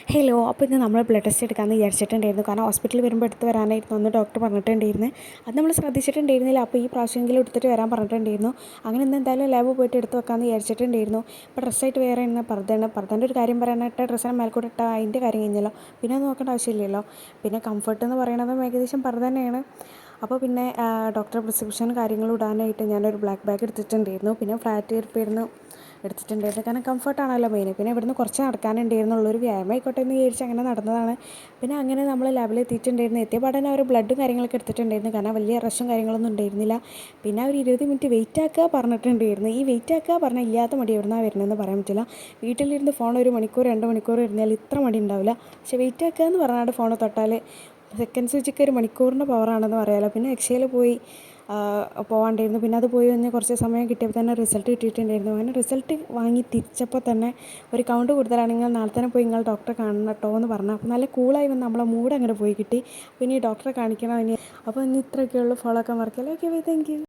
Hello, അപ്പോൾ ഇന്ന് നമ്മൾ ബ്ലഡ് ടെസ്റ്റ് എടുക്കാമെന്ന് വിചാരിച്ചിട്ടുണ്ടായിരുന്നു. കാരണം ഹോസ്പിറ്റലിൽ വരുമ്പോൾ എടുത്ത് വരാനായിരുന്നു അന്ന് ഡോക്ടർ പറഞ്ഞിട്ടുണ്ടായിരുന്നു. അത് നമ്മൾ ശ്രദ്ധിച്ചിട്ടുണ്ടായിരുന്നില്ല. അപ്പോൾ ഈ പ്രാവശ്യമെങ്കിലും എടുത്തിട്ട് വരാൻ പറഞ്ഞിട്ടുണ്ടായിരുന്നു. അങ്ങനെ ഇന്ന് എന്തായാലും ലാബിൽ പോയിട്ട് എടുത്ത് വെക്കാമെന്ന് വിചാരിച്ചിട്ടുണ്ടായിരുന്നു. ഇപ്പോൾ ഡ്രസ്സായിട്ട് വേറെ ഇന്ന് പർദ്ദൻ്റെ ഒരു കാര്യം പറയാനായിട്ട് ഡ്രസ്സിന് മേൽക്കൂടെ ഇട്ടാൽ അതിൻ്റെ കാര്യം കഴിഞ്ഞല്ലോ. പിന്നെ അത് നോക്കേണ്ട ആവശ്യമില്ലല്ലോ. പിന്നെ കംഫർട്ട് എന്ന് പറയുന്നതും ഏകദേശം പർദ്ദ തന്നെയാണ്. അപ്പോൾ പിന്നെ ഡോക്ടർ പ്രിസ്ക്രിപ്ഷൻ കാര്യങ്ങളും ഇടാനായിട്ട് ഞാനൊരു ബ്ലാക്ക് ബാഗ് എടുത്തിട്ടുണ്ടായിരുന്നു. പിന്നെ ഫ്ലാറ്റ് ഇരിപ്പായിരുന്നു എടുത്തിട്ടുണ്ടായിരുന്നു. കാരണം കംഫർട്ടാണല്ലോ മെയിൻ. പിന്നെ ഇവിടുന്ന് കുറച്ച് നടക്കാനുണ്ടായിരുന്നുള്ളൂ. ഒരു വ്യായാമം ആയിക്കോട്ടെ എന്ന് വിചാരിച്ച് അങ്ങനെ നടന്നതാണ്. പിന്നെ അങ്ങനെ നമ്മൾ ലാബിൽ എത്തിയിട്ടുണ്ടായിരുന്നു. എത്തിയ പാടനെ അവർ ബ്ലഡും കാര്യങ്ങളൊക്കെ എടുത്തിട്ടുണ്ടായിരുന്നു. കാരണം വലിയ റഷും കാര്യങ്ങളൊന്നും ഉണ്ടായിരുന്നില്ല. പിന്നെ അവർ 20 മിനിറ്റ് വെയിറ്റ് ആക്കുക പറഞ്ഞിട്ടുണ്ടായിരുന്നു. ഈ വെയിറ്റ് ആക്കുക പറഞ്ഞാൽ ഇല്ലാത്ത മടി എവിടുന്നാണ് വരുന്നതെന്ന് പറയാൻ പറ്റില്ല. വീട്ടിലിരുന്ന് ഫോൺ 1 മണിക്കൂർ 2 മണിക്കൂർ ഇരുന്നാൽ ഇത്ര മടി ഉണ്ടാവില്ല. പക്ഷേ വെയിറ്റ് ആക്കുക എന്ന് പറഞ്ഞാൽ ഫോൺ തൊട്ടാൽ സെക്കൻഡ്സ് വെച്ചൊക്കെ 1 മണിക്കൂറിൻ്റെ പവറാണെന്ന് പറയാമല്ലോ. പിന്നെ എക്സയിൽ പോയി പോകാണ്ടായിരുന്നു. പിന്നെ അത് പോയി കഴിഞ്ഞ് കുറച്ച് സമയം കിട്ടിയപ്പോൾ തന്നെ റിസൾട്ട് കിട്ടിയിട്ടുണ്ടായിരുന്നു. അങ്ങനെ റിസൾട്ട് വാങ്ങി തിരിച്ചപ്പോൾ തന്നെ ഒരു കൗണ്ട് കൂടുതലാണെങ്കിൽ നാളെ തന്നെ പോയി നിങ്ങൾ ഡോക്ടറെ കാണണം കേട്ടോ എന്ന് പറഞ്ഞു. അപ്പോൾ നല്ല കൂളായി വന്ന് നമ്മളെ മൂഡ് അങ്ങനെ പോയി കിട്ടി. പിന്നെ ഈ ഡോക്ടറെ കാണിക്കണം ഇനി. അപ്പോൾ ഇനി ഇത്രയൊക്കെയുള്ളൂ. ഫോളോ ആക്കാൻ മറക്കല്ലേ. Okay bye, thank you.